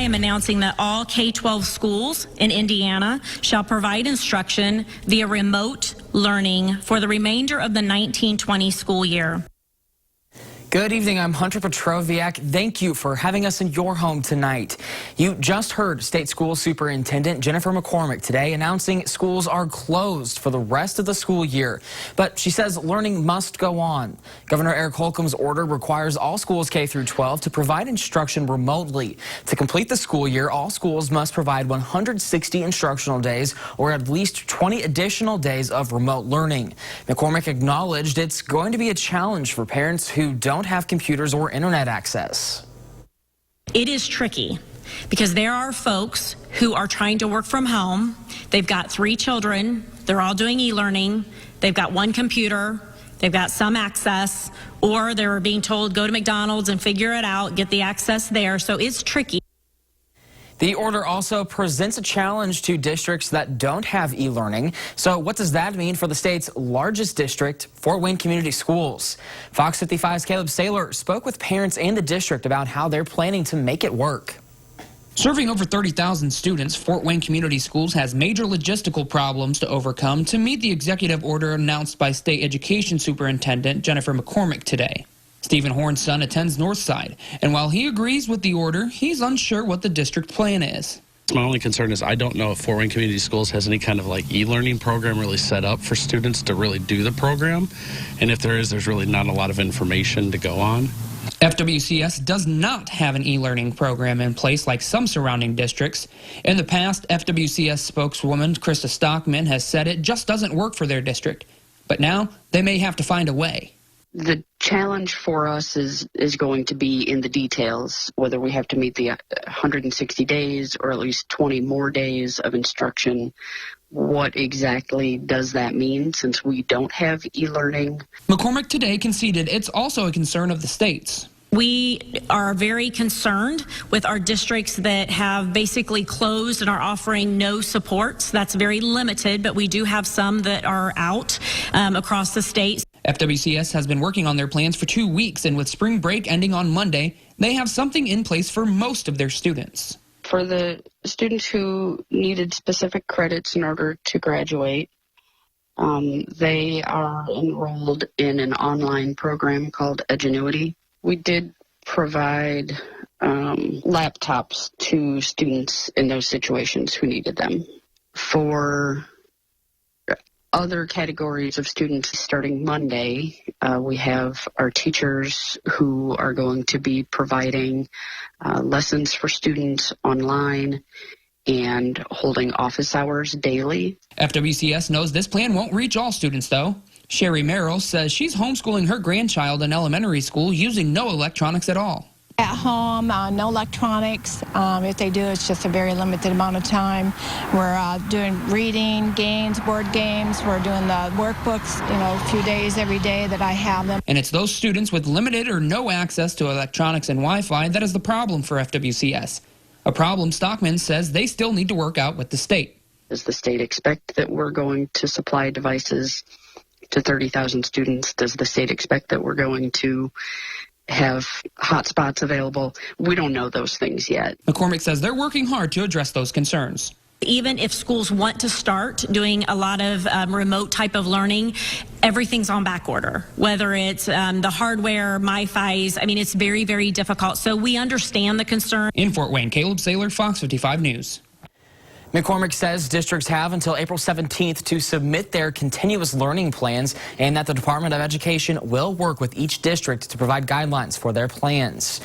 I am announcing that all K-12 schools in Indiana shall provide instruction via remote learning for the remainder of the 1920 school year. Good evening, I'm Hunter Petroviak. Thank you for having us in your home tonight. You just heard State School Superintendent Jennifer McCormick today announcing schools are closed for the rest of the school year. But she says learning must go on. Governor Eric Holcomb's order requires all schools K through 12 to provide instruction remotely. To complete the school year, all schools must provide 160 instructional days or at least 20 additional days of remote learning. McCormick acknowledged it's going to be a challenge for parents who don't have computers or internet access. It is tricky because there are folks who are trying to work from home. They've got 3 children. They're all doing e-learning. They've got 1 computer. They've got some access, or they're being told go to McDonald's and figure it out, get the access there. So it's tricky. The order also presents a challenge to districts that don't have e-learning. So what does that mean for the state's largest district, Fort Wayne Community Schools? Fox 55's Caleb Saylor spoke with parents and the district about how they're planning to make it work. Serving over 30,000 students, Fort Wayne Community Schools has major logistical problems to overcome to meet the executive order announced by State Education Superintendent Jennifer McCormick today. Stephen Horn's son attends Northside, and while he agrees with the order, he's unsure what the district plan is. My only concern is I don't know if Fort Wayne Community Schools has any kind of like e-learning program really set up for students to really do the program. And if there is, there's really not a lot of information to go on. FWCS does not have an e-learning program in place like some surrounding districts. In the past, FWCS spokeswoman Krista Stockman has said it just doesn't work for their district. But now they may have to find a way. The challenge for us is going to be in the details, whether we have to meet the 160 days or at least 20 more days of instruction. What exactly does that mean since we don't have e-learning? McCormick today conceded it's also a concern of the state's. We are very concerned with our districts that have basically closed and are offering no supports. That's very limited, but we do have some that are out across the state. FWCS has been working on their plans for 2 weeks, and with spring break ending on Monday, they have something in place for most of their students. For the students who needed specific credits in order to graduate, they are enrolled in an online program called Edgenuity. We did provide laptops to students in those situations who needed them. For other categories of students starting Monday, we have our teachers who are going to be providing lessons for students online and holding office hours daily. FWCS knows this plan won't reach all students, though. Sherry Merrill says she's homeschooling her grandchild in elementary school using no electronics at all. At home, no electronics. If they do, it's just a very limited amount of time. We're doing reading, games, board games. We're doing the workbooks, a few days every day that I have them. And it's those students with limited or no access to electronics and Wi-Fi that is the problem for FWCS. A problem Stockman says they still need to work out with the state. Does the state expect that we're going to supply devices to 30,000 students? Does the state expect that we're going to have hotspots available? We don't know those things yet. McCormick says they're working hard to address those concerns. Even if schools want to start doing a lot of remote type of learning, everything's on back order, whether it's the hardware, MiFis. I mean, it's very, very difficult. So we understand the concern. In Fort Wayne, Caleb Saylor, Fox 55 News. McCormick says districts have until April 17th to submit their continuous learning plans and that the Department of Education will work with each district to provide guidelines for their plans.